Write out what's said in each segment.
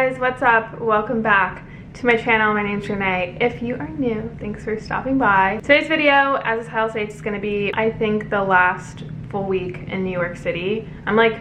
guys, what's up? Welcome back to my channel. My name's Renee. If you are new, thanks for stopping by. Today's video, as the title states, is going to be, I think, the last full week in New York City. I'm like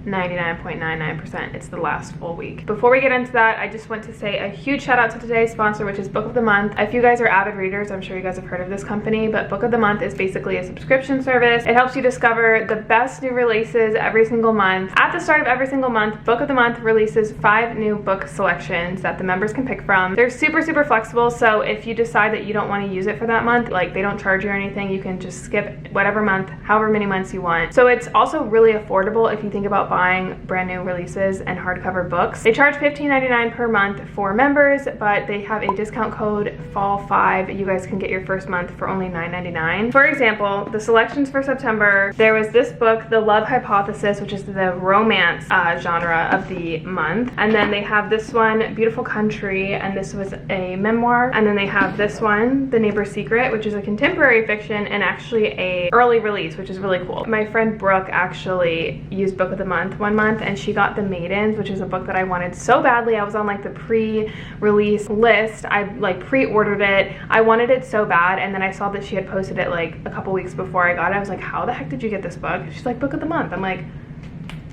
99.99% it's the last full week. Before we get into that, I just want to say a huge shout out to today's sponsor, which is Book of the Month. If you guys are avid readers, I'm sure you guys have heard of this company, but Book of the Month is basically a subscription service. It helps you discover the best new releases every single month. At the start of every single month, Book of the Month releases 5 new book selections that the members can pick from. They're super flexible, so if you decide that you don't want to use it for that month, like they don't charge you or anything, you can just skip whatever month, however many months you want. So it's also really affordable if you think about buying brand new releases and hardcover books. They charge $15.99 per month for members, but they have a discount code FALL5. You guys can get your first month for only $9.99. For example, the selections for September, there was this book, The Love Hypothesis, which is the romance genre of the month. And then they have this one, Beautiful Country, and this was a memoir. And then they have this one, The Neighbor's Secret, which is a contemporary fiction and actually a early release, which is really cool. My friend Brooke actually used Book of the Month one month, and she got The Maidens, which is a book that I wanted so badly. I was on like the pre-release list. I like pre-ordered it. I wanted it so bad, and then I saw that she had posted it like a couple weeks before I got it. I was like, how the heck did you get this book? She's like, Book of the Month. I'm like,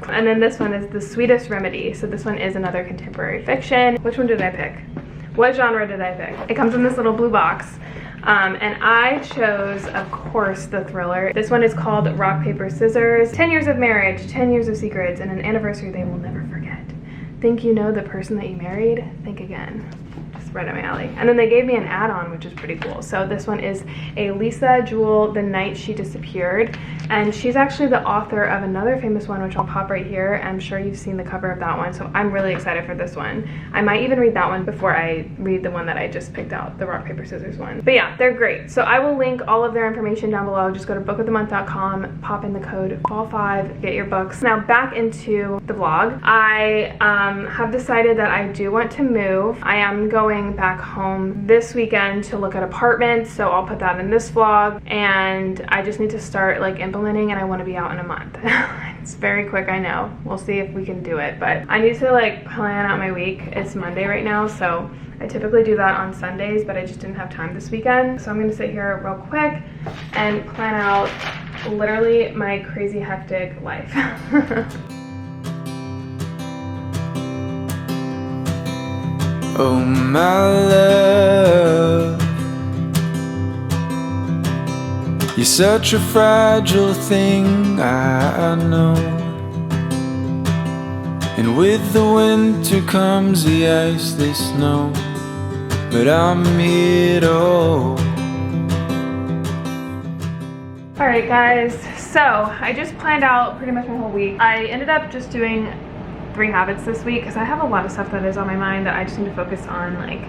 and then this one is The Sweetest Remedy. So this one is another contemporary fiction. Which one did I pick? What genre did I pick? It comes in this little blue box. And I chose, of course, the thriller. This one is called Rock, Paper, Scissors. 10 years of marriage, 10 years of secrets, and an anniversary they will never forget. Think you know the person that you married? Think again. Just right up my alley. And then they gave me an add-on, which is pretty cool. So this one is a Lisa Jewell, The Night She Disappeared. And she's actually the author of another famous one, which I'll pop right here. I'm sure you've seen the cover of that one, so I'm really excited for this one. I might even read that one before I read the one that I just picked out, the Rock, Paper, Scissors one. But yeah, they're great. So I will link all of their information down below. Just go to bookofthemonth.com, pop in the code FALL5, get your books. Now back into the vlog. I have decided that I do want to move. I am going back home this weekend to look at apartments, so I'll put that in this vlog. And I just need to start like implementing, and I want to be out in a month. It's very quick, I know. We'll see if we can do it, but I need to like plan out my week. It's Monday right now, so I typically do that on Sundays, but I just didn't have time this weekend. So I'm gonna sit here real quick and plan out literally my crazy hectic life. Oh my love, you're such a fragile thing, I know. And with the winter comes the ice, the snow, but I'm here to hold. Alright guys, so I just planned out pretty much my whole week. I ended up just doing 3 habits this week because I have a lot of stuff that is on my mind that I just need to focus on, like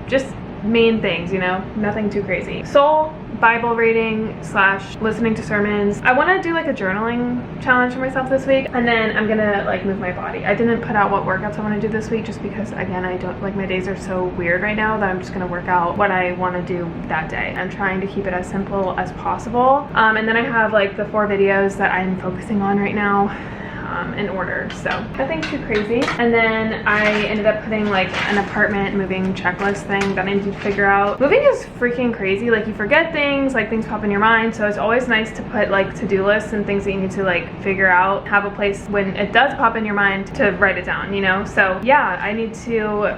just main things, you know, nothing too crazy. Soul, Bible reading / listening to sermons. I want to do like a journaling challenge for myself this week, and then I'm gonna like move my body. I didn't put out what workouts I want to do this week just because, again, I don't like, my days are so weird right now that I'm just gonna work out what I want to do that day. I'm trying to keep it as simple as possible. And then I have like the 4 videos that I'm focusing on right now in order, so nothing too crazy. And then I ended up putting like an apartment moving checklist thing that I need to figure out. Moving is freaking crazy. Like, you forget things, like things pop in your mind, so it's always nice to put like to-do lists and things that you need to like figure out, have a place when it does pop in your mind to write it down, you know. So yeah, I need to,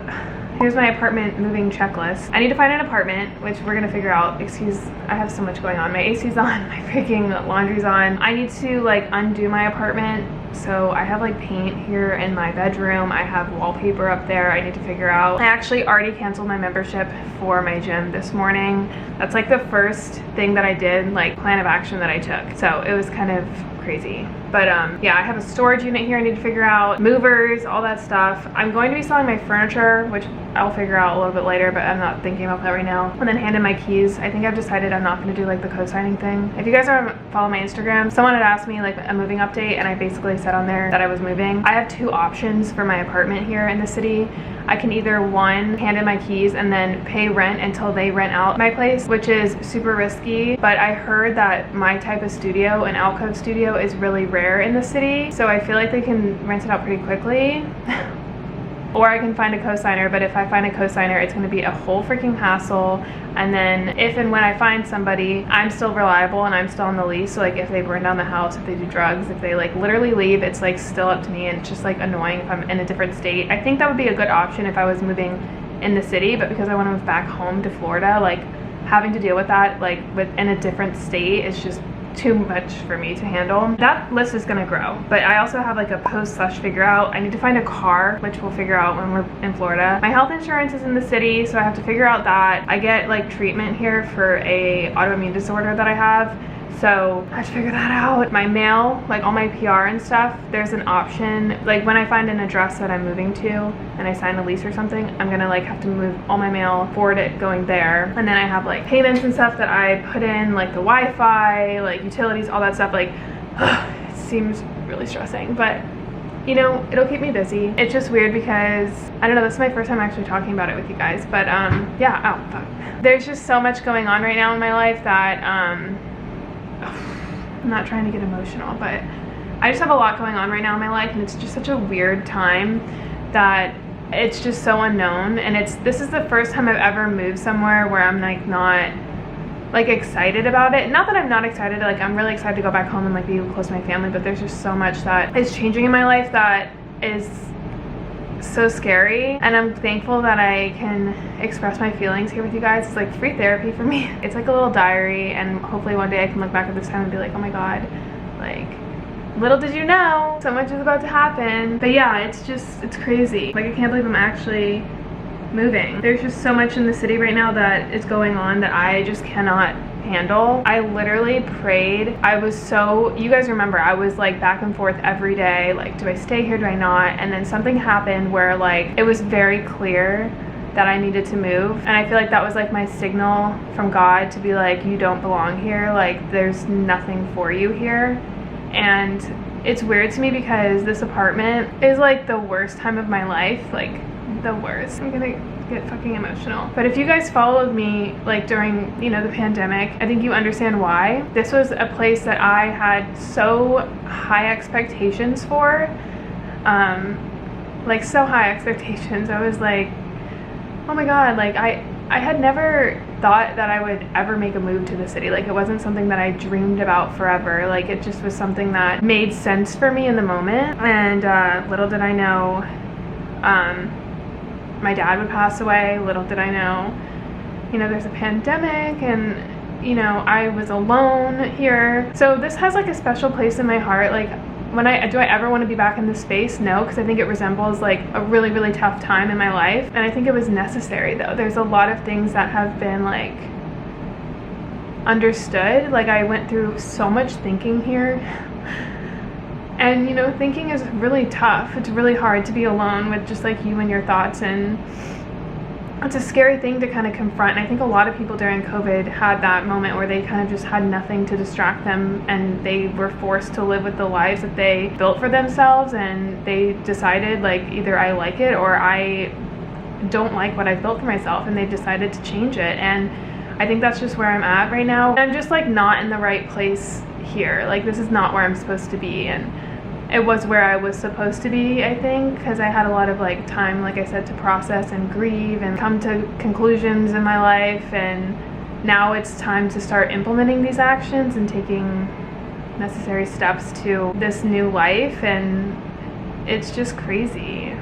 here's my apartment moving checklist. I need to find an apartment, which we're gonna figure out. Excuse, I have so much going on. My AC's on, my freaking laundry's on. I need to like undo my apartment. So I have like paint here in my bedroom. I have wallpaper up there I need to figure out. I actually already canceled my membership for my gym this morning. That's like the first thing that I did, like plan of action that I took. So it was kind of crazy. But yeah, I have a storage unit here I need to figure out, movers, all that stuff. I'm going to be selling my furniture, which I'll figure out a little bit later, but I'm not thinking about that right now. And then hand in my keys. I think I've decided I'm not going to do like the co-signing thing. If you guys are follow my Instagram, someone had asked me like a moving update, and I basically said on there that I was moving. I have 2 options for my apartment here in the city. I can either, 1, hand in my keys and then pay rent until they rent out my place, which is super risky, but I heard that my type of studio, an alcove studio, is really rare in the city, so I feel like they can rent it out pretty quickly. or I can find a co-signer. But if I find a co-signer, it's going to be a whole freaking hassle. And then if and when I find somebody, I'm still reliable and I'm still on the lease. So like if they burn down the house, if they do drugs, if they like literally leave, it's like still up to me, and it's just like annoying if I'm in a different state. I think that would be a good option if I was moving in the city, but because I want to move back home to Florida, like having to deal with that like within a different state is just too much for me to handle. That list is gonna grow, but I also have like a post/figure out. I need to find a car, which we'll figure out when we're in Florida. My health insurance is in the city, so I have to figure out that. I get like treatment here for a autoimmune disorder that I have, so I have to figure that out. My mail, like all my PR and stuff, there's an option. Like when I find an address that I'm moving to and I sign a lease or something, I'm gonna like have to move all my mail, forward it going there. And then I have like payments and stuff that I put in, like the Wi-Fi, like utilities, all that stuff. Like it seems really stressing, but you know, it'll keep me busy. It's just weird because, I don't know, this is my first time actually talking about it with you guys, but yeah, oh fuck. There's just so much going on right now in my life that I'm not trying to get emotional, but I just have a lot going on right now in my life, and it's just such a weird time that it's just so unknown. And this is the first time I've ever moved somewhere where I'm like not like excited about it. Not that I'm not excited, like I'm really excited to go back home and like be close to my family, but there's just so much that is changing in my life that is so scary. And I'm thankful that I can express my feelings here with you guys. It's like free therapy for me. It's like a little diary, and hopefully one day I can look back at this time and be like, oh my god, like little did you know, so much is about to happen. But yeah, it's crazy. Like I can't believe I'm actually moving. There's just so much in the city right now that is going on that I just cannot handle. I literally prayed. I was so, you guys remember, I was like back and forth every day, like do I stay here, do I not? And then something happened where like it was very clear that I needed to move, and I feel like that was like my signal from God to be like, you don't belong here, like there's nothing for you here. And it's weird to me because this apartment is like the worst time of my life, like the worst. I'm gonna get fucking emotional. But if you guys followed me like during, you know, the pandemic, I think you understand why. This was a place that I had so high expectations for, like so high expectations. I was like, oh my god, like I had never thought that I would ever make a move to the city. Like it wasn't something that I dreamed about forever. Like it just was something that made sense for me in the moment. And little did I know, my dad would pass away. Little did I know, you know, there's a pandemic, and you know, I was alone here. So this has like a special place in my heart. Like do I ever want to be back in this space? No, because I think it resembles like a really, really tough time in my life. And I think it was necessary though. There's a lot of things that have been like understood. Like I went through so much thinking here. And you know, thinking is really tough. It's really hard to be alone with just like you and your thoughts, and it's a scary thing to kind of confront. And I think a lot of people during COVID had that moment where they kind of just had nothing to distract them, and they were forced to live with the lives that they built for themselves, and they decided like either I like it or I don't like what I've built for myself, and they decided to change it. And I think that's just where I'm at right now. I'm just like not in the right place here. Like this is not where I'm supposed to be, and it was where I was supposed to be, I think, because I had a lot of like time, like I said, to process and grieve and come to conclusions in my life. And now it's time to start implementing these actions and taking necessary steps to this new life. And it's just crazy.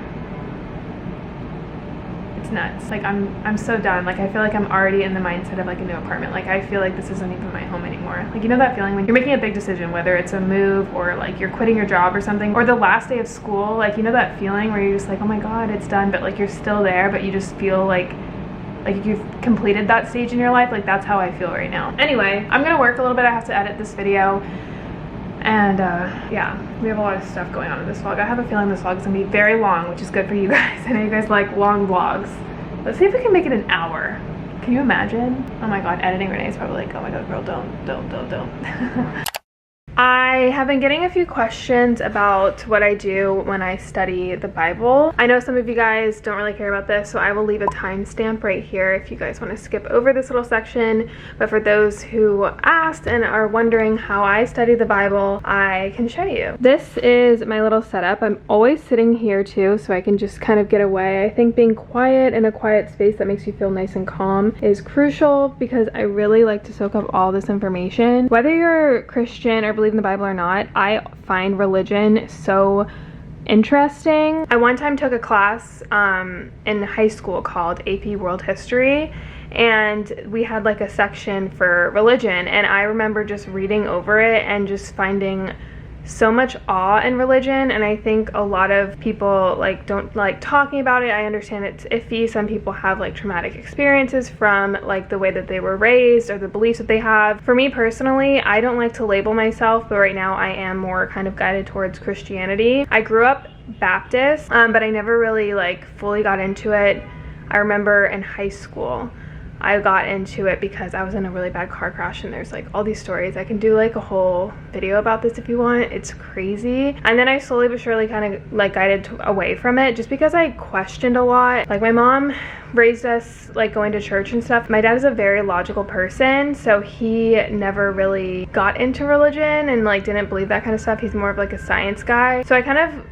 It's nuts. Like I'm so done. Like I feel like I'm already in the mindset of like a new apartment. Like I feel like this isn't even my home anymore. Like you know that feeling when you're making a big decision, whether it's a move or like you're quitting your job or something, or the last day of school, like you know that feeling where you're just like, oh my god, it's done, but like you're still there, but you just feel like you've completed that stage in your life. Like that's how I feel right now. Anyway, I'm gonna work a little bit. I have to edit this video. And yeah, we have a lot of stuff going on in this vlog. I have a feeling this vlog is gonna be very long, which is good for you guys. I know you guys like long vlogs. Let's see if we can make it an hour. Can you imagine? Oh my god, editing Renee is probably like, oh my god, girl, don't. I I have been getting a few questions about what I do when I study the Bible. I know some of you guys don't really care about this, so I will leave a timestamp right here if you guys want to skip over this little section. But for those who asked and are wondering how I study the Bible, I can show you. This is my little setup. I'm always sitting here too, so I can just kind of get away. I think being quiet in a quiet space that makes you feel nice and calm is crucial because I really like to soak up all this information. Whether you're Christian or believe in the Bible or not, I find religion so interesting. I one time took a class in high school called AP World History, and we had like a section for religion, and I remember just reading over it and just finding so much awe in religion. And I think a lot of people like don't like talking about it. I understand it's iffy. Some people have like traumatic experiences from like the way that they were raised or the beliefs that they have. For me personally, I don't like to label myself, but right now I am more kind of guided towards Christianity. I grew up Baptist, but I never really like fully got into it. I remember in high school I got into it because I was in a really bad car crash, and there's like all these stories. I can do like a whole video about this if you want. It's crazy. And then I slowly but surely kind of like guided away from it just because I questioned a lot. Like my mom raised us like going to church and stuff. My dad is a very logical person, so he never really got into religion and like didn't believe that kind of stuff. He's more of like a science guy. So I kind of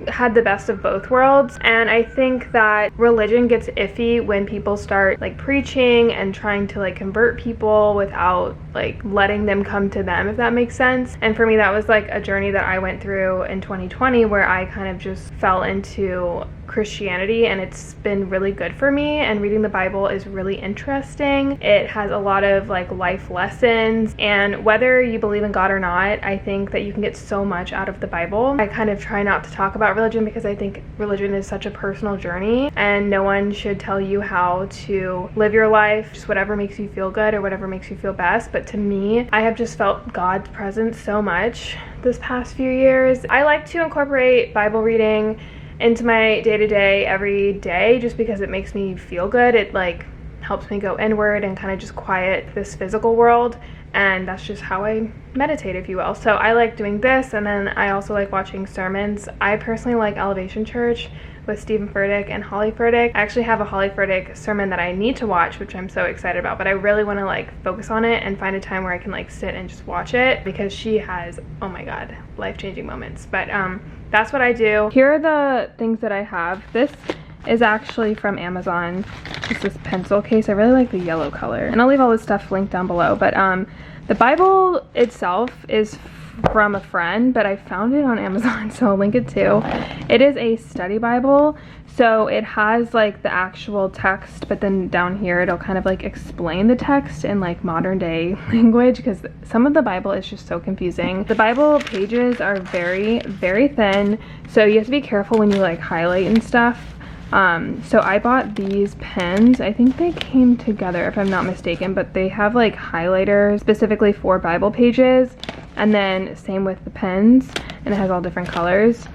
had the best of both worlds, and I think that religion gets iffy when people start like preaching and trying to like convert people without like letting them come to them, if that makes sense. And for me, that was like a journey that I went through in 2020 where I kind of just fell into Christianity, and it's been really good for me. And reading the Bible is really interesting. It has a lot of like life lessons, and whether you believe in God or not, I think that you can get so much out of the Bible. I kind of try not to talk about religion because I think religion is such a personal journey, and no one should tell you how to live your life, just whatever makes you feel good or whatever makes you feel best. But to me, I have just felt God's presence so much this past few years. I like to incorporate Bible reading into my day-to-day every day just because it makes me feel good. It like helps me go inward and kind of just quiet this physical world, and that's just how I meditate, if you will. So I like doing this, and then I also like watching sermons. I personally like Elevation Church with Stephen Furtick and Holly Furtick. I actually have a Holly Furtick sermon that I need to watch, which I'm so excited about, but I really want to like focus on it and find a time where I can like sit and just watch it because she has, oh my god, life-changing moments. But that's what I do. Here are the things that I have. This is actually from Amazon. It's this pencil case. I really like the yellow color, and I'll leave all this stuff linked down below. But the Bible itself is from a friend, but I found it on Amazon, so I'll link it too. It is a study Bible, so it has like the actual text, but then down here it'll kind of like explain the text in like modern day language because some of the Bible is just so confusing. The Bible pages are very, very thin, so you have to be careful when you like highlight and stuff. So I bought these pens. I think they came together if I'm not mistaken, but they have like highlighters specifically for Bible pages, and then same with the pens, and it has all different colors.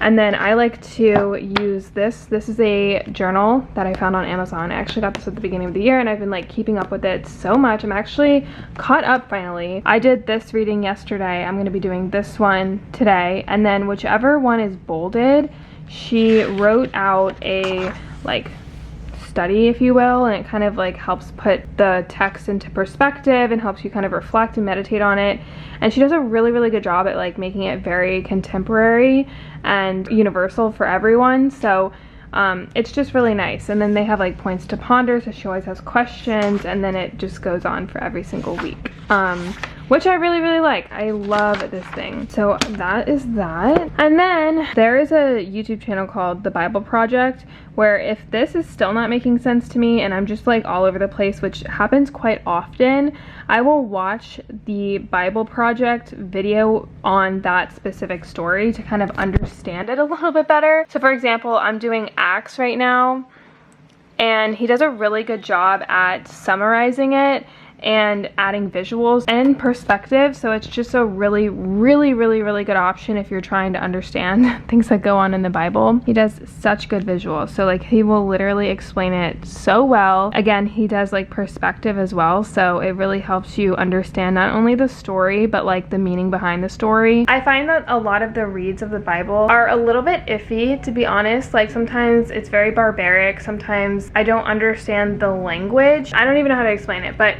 And then I like to use this. This is a journal that I found on Amazon. I actually got this at the beginning of the year, and I've been like keeping up with it so much. I'm actually caught up finally. I did this reading yesterday. I'm going to be doing this one today, and then whichever one is bolded, she wrote out a like study, if you will, and it kind of like helps put the text into perspective and helps you kind of reflect and meditate on it. And she does a really, really good job at like making it very contemporary and universal for everyone. So it's just really nice. And then they have like points to ponder, so she always has questions, and then it just goes on for every single week, which I really, really like. I love this thing. So that is that. And then there is a YouTube channel called The Bible Project, where if this is still not making sense to me and I'm just like all over the place, which happens quite often, I will watch the Bible Project video on that specific story to kind of understand it a little bit better. So for example, I'm doing Acts right now, and he does a really good job at summarizing it and adding visuals and perspective. So it's just a really good option if you're trying to understand things that go on in the Bible. He does such good visuals. So like he will literally explain it so well. Again, he does like perspective as well. So it really helps you understand not only the story, but like the meaning behind the story. I find that a lot of the reads of the Bible are a little bit iffy, to be honest. Like sometimes it's very barbaric. Sometimes I don't understand the language. I don't even know how to explain it, but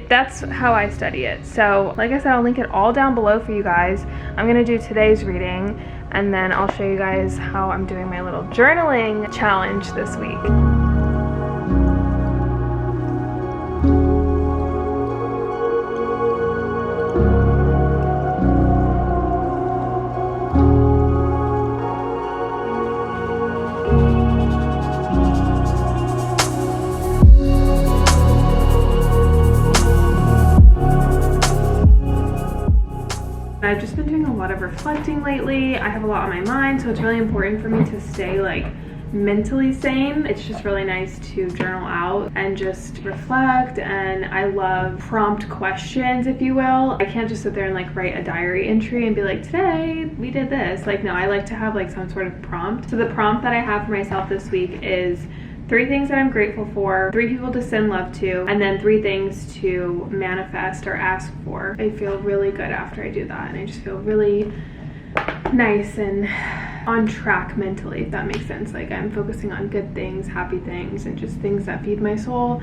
that's how I study it. So like I said, I'll link it all down below for you guys. I'm gonna do today's reading, and then I'll show you guys how I'm doing my little journaling challenge this week. I've just been doing a lot of reflecting lately. I have a lot on my mind, so it's really important for me to stay like mentally sane. It's just really nice to journal out and just reflect, and I love prompt questions, if you will. I can't just sit there and like write a diary entry and be like, today we did this. Like, no, I like to have like some sort of prompt. So the prompt that I have for myself this week is 3 things that I'm grateful for, 3 people to send love to, and then 3 things to manifest or ask for. I feel really good after I do that, and I just feel really nice and on track mentally, if that makes sense. Like I'm focusing on good things, happy things, and just things that feed my soul,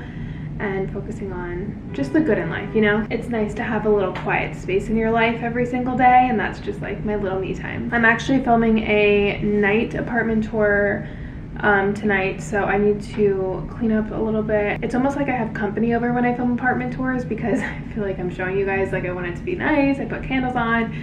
and focusing on just the good in life, you know? It's nice to have a little quiet space in your life every single day, and that's just like my little me time. I'm actually filming a night apartment tour tonight, so I need to clean up a little bit. It's almost like I have company over when I film apartment tours, because I feel like I'm showing you guys, like I want it to be nice. I put candles on,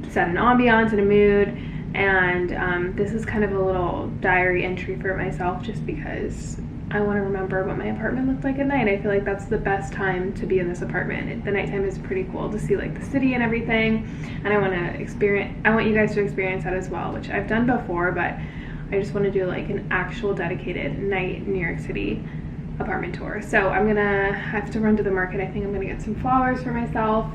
set an ambiance and a mood, and this is kind of a little diary entry for myself, just because I want to remember what my apartment looked like at night. I feel like that's the best time to be in this apartment. The nighttime is pretty cool to see like the city and everything, and I want you guys to experience that as well, which I've done before, but I just want to do like an actual dedicated night New York City apartment tour. So I'm gonna have to run to the market. I think I'm gonna get some flowers for myself.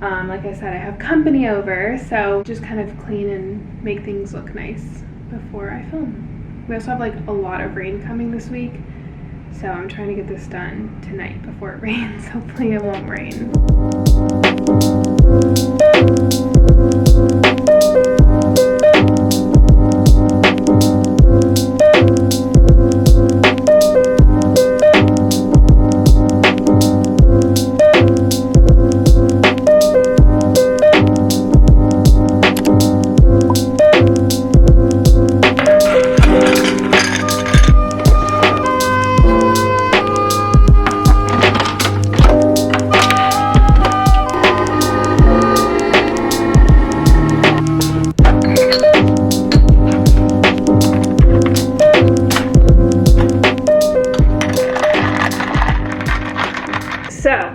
Like I said, I have company over, so just kind of clean and make things look nice before I film. We also have like a lot of rain coming this week, so I'm trying to get this done tonight before it rains. Hopefully it won't rain.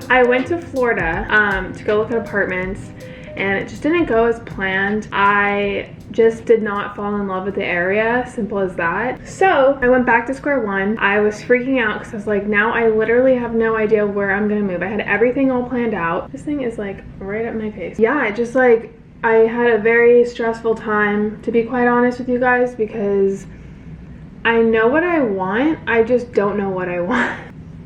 I went to Florida to go look at apartments, and it just didn't go as planned. I just did not fall in love with the area, simple as that. So I went back to square one. I was freaking out because I was like, now I literally have no idea where I'm gonna move. I had everything all planned out. This thing is like right up my face. Yeah, it just like, I had a very stressful time, to be quite honest with you guys, because I know what I want, I just don't know what I want.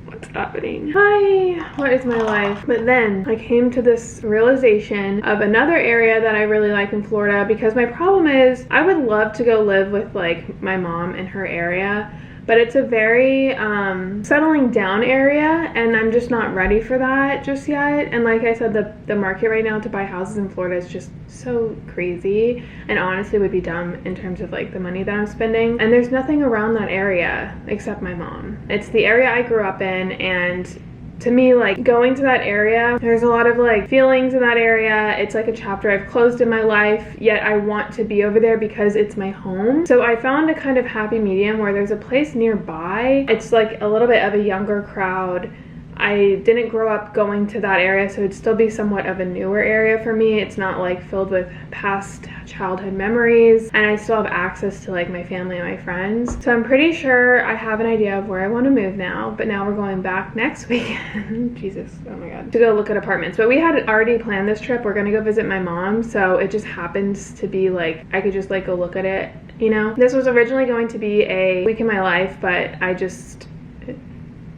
What's happening? Hi, what is my life? But then I came to this realization of another area that I really like in Florida, because my problem is I would love to go live with like my mom in her area, but it's a very settling down area, and I'm just not ready for that just yet. And like I said, the market right now to buy houses in Florida is just so crazy, and honestly would be dumb in terms of like the money that I'm spending. And there's nothing around that area except my mom. It's the area I grew up in, and to me, like going to that area, there's a lot of like feelings in that area. It's like a chapter I've closed in my life, yet I want to be over there because it's my home. So I found a kind of happy medium where there's a place nearby. It's like a little bit of a younger crowd. I didn't grow up going to that area, so it'd still be somewhat of a newer area for me. It's not like filled with past childhood memories, and I still have access to like my family and my friends. So I'm pretty sure I have an idea of where I want to move now, but now we're going back next weekend. Jesus, oh my god, to go look at apartments. But we had already planned this trip. We're gonna go visit my mom, so it just happens to be like I could just like go look at it, you know. This was originally going to be a week in my life, but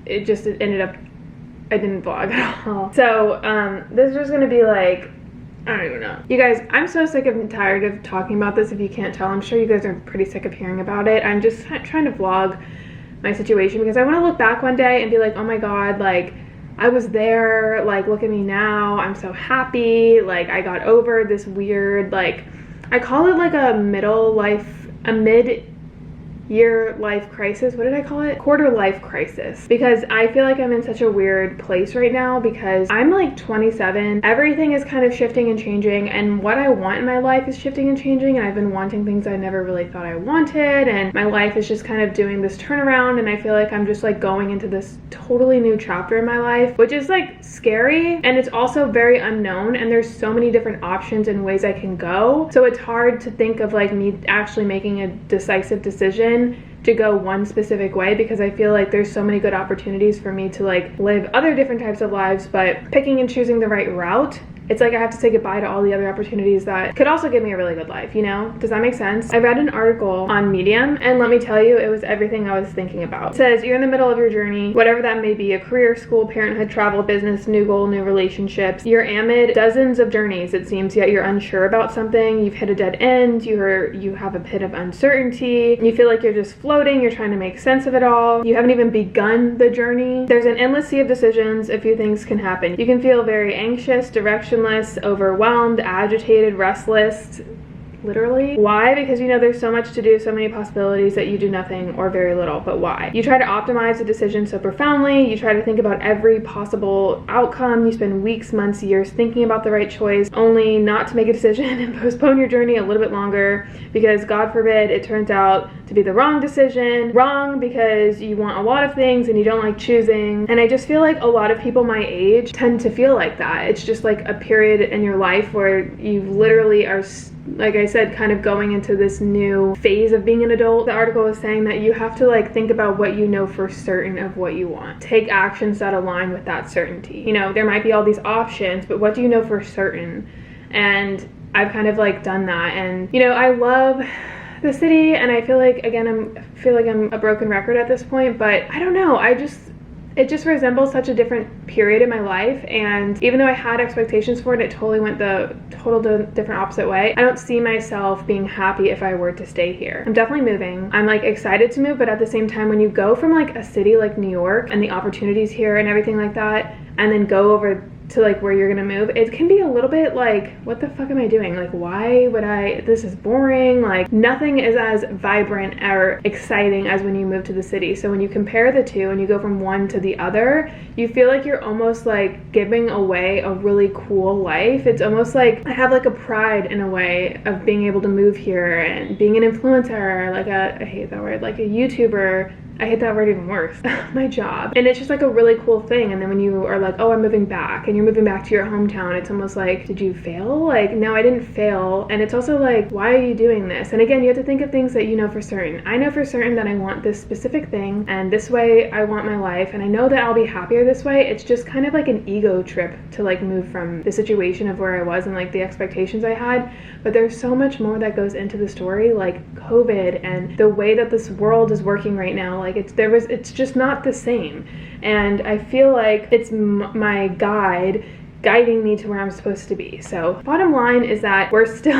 it ended up I didn't vlog at all. So this was gonna be like, I don't even know. You guys, I'm so sick and tired of talking about this. If you can't tell, I'm sure you guys are pretty sick of hearing about it. I'm just trying to vlog my situation because I want to look back one day and be like, oh my god, like I was there, like look at me now, I'm so happy, like I got over this weird, like I call it like a mid-year life crisis. What did I call it? Quarter life crisis. Because I feel like I'm in such a weird place right now because I'm like 27. Everything is kind of shifting and changing, and what I want in my life is shifting and changing, and I've been wanting things I never really thought I wanted, and my life is just kind of doing this turnaround, and I feel like I'm just like going into this totally new chapter in my life, which is like scary, and it's also very unknown, and there's so many different options and ways I can go. So it's hard to think of like me actually making a decisive decision to go one specific way because I feel like there's so many good opportunities for me to like live other different types of lives, but picking and choosing the right route, it's like I have to say goodbye to all the other opportunities that could also give me a really good life, you know? Does that make sense? I read an article on Medium, and let me tell you, it was everything I was thinking about. It says, you're in the middle of your journey, whatever that may be, a career, school, parenthood, travel, business, new goal, new relationships. You're amid dozens of journeys, it seems, yet you're unsure about something. You've hit a dead end, you have a pit of uncertainty, you feel like you're just floating, you're trying to make sense of it all. You haven't even begun the journey. There's an endless sea of decisions. A few things can happen. You can feel very anxious, directionless, overwhelmed, agitated, restless. Literally. Why? Because you know there's so much to do, so many possibilities that you do nothing or very little. But why? You try to optimize a decision so profoundly. You try to think about every possible outcome. You spend weeks, months, years thinking about the right choice, only not to make a decision and postpone your journey a little bit longer because God forbid it turns out to be the wrong decision. Wrong because you want a lot of things and you don't like choosing. And I just feel like a lot of people my age tend to feel like that. It's just like a period in your life where you literally are, like I said, kind of going into this new phase of being an adult. The article was saying that you have to like think about what you know for certain of what you want. Take actions that align with that certainty. You know, there might be all these options, but what do you know for certain? And I've kind of like done that. And you know, I love the city, and I feel like, again, I'm a broken record at this point, but I don't know, it just resembles such a different period in my life, and even though I had expectations for it, it totally went the different opposite way. I don't see myself being happy if I were to stay here. I'm definitely moving. I'm like excited to move, but at the same time, when you go from like a city like New York and the opportunities here and everything like that, and then go over to like where you're gonna move, it can be a little bit like, what the fuck am I doing? Like, why would this is boring. Like, nothing is as vibrant or exciting as when you move to the city. So when you compare the two and you go from one to the other, you feel like you're almost like giving away a really cool life. It's almost like I have like a pride in a way of being able to move here and being an influencer, like I hate that word, like a YouTuber. I hate that word even worse. My job. And it's just like a really cool thing. And then when you are like, oh, I'm moving back, and you're moving back to your hometown, it's almost like, did you fail? Like, no, I didn't fail. And it's also like, why are you doing this? And again, you have to think of things that you know for certain. I know for certain that I want this specific thing, and this way I want my life, and I know that I'll be happier this way. It's just kind of like an ego trip to like move from the situation of where I was and like the expectations I had. But there's so much more that goes into the story, like COVID and the way that this world is working right now. Like, it's just not the same, and I feel like it's my guiding me to where I'm supposed to be. So bottom line is that we're still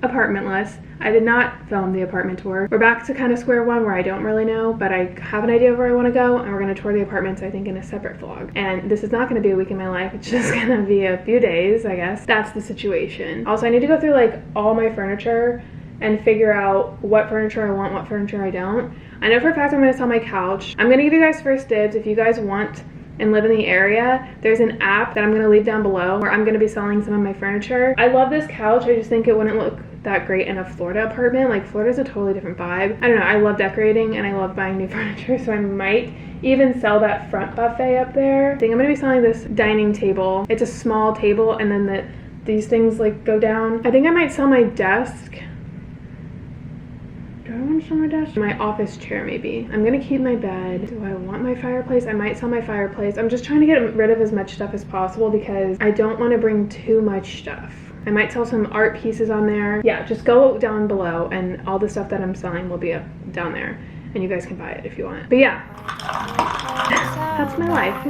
apartmentless. I did not film the apartment tour. We're back to kind of square one where I don't really know, but I have an idea of where I want to go, and we're going to tour the apartments, I think, in a separate vlog. And this is not going to be a week in my life. It's just going to be a few days, I guess. That's the situation. Also, I need to go through like all my furniture and figure out what furniture I want, what furniture I don't. I know for a fact I'm gonna sell my couch. I'm gonna give you guys first dibs. If you guys want and live in the area, there's an app that I'm gonna leave down below where I'm gonna be selling some of my furniture. I love this couch. I just think it wouldn't look that great in a Florida apartment. Like Florida's a totally different vibe. I don't know, I love decorating and I love buying new furniture, so I might even sell that front buffet up there. I think I'm gonna be selling this dining table. It's a small table and then these things like go down. I think I might sell my desk. Do I want to sell my desk? My office chair maybe. I'm gonna keep my bed. Do I want my fireplace? I might sell my fireplace. I'm just trying to get rid of as much stuff as possible because I don't want to bring too much stuff. I might sell some art pieces on there. Yeah, just go down below and all the stuff that I'm selling will be up down there and you guys can buy it if you want. But yeah, that's my life.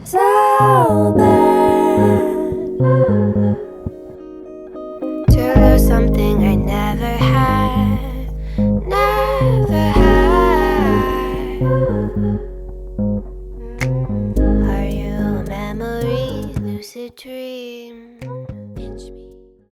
So bad to lose something I never had, never had. Are you a memory, lucid dream? Pinch me.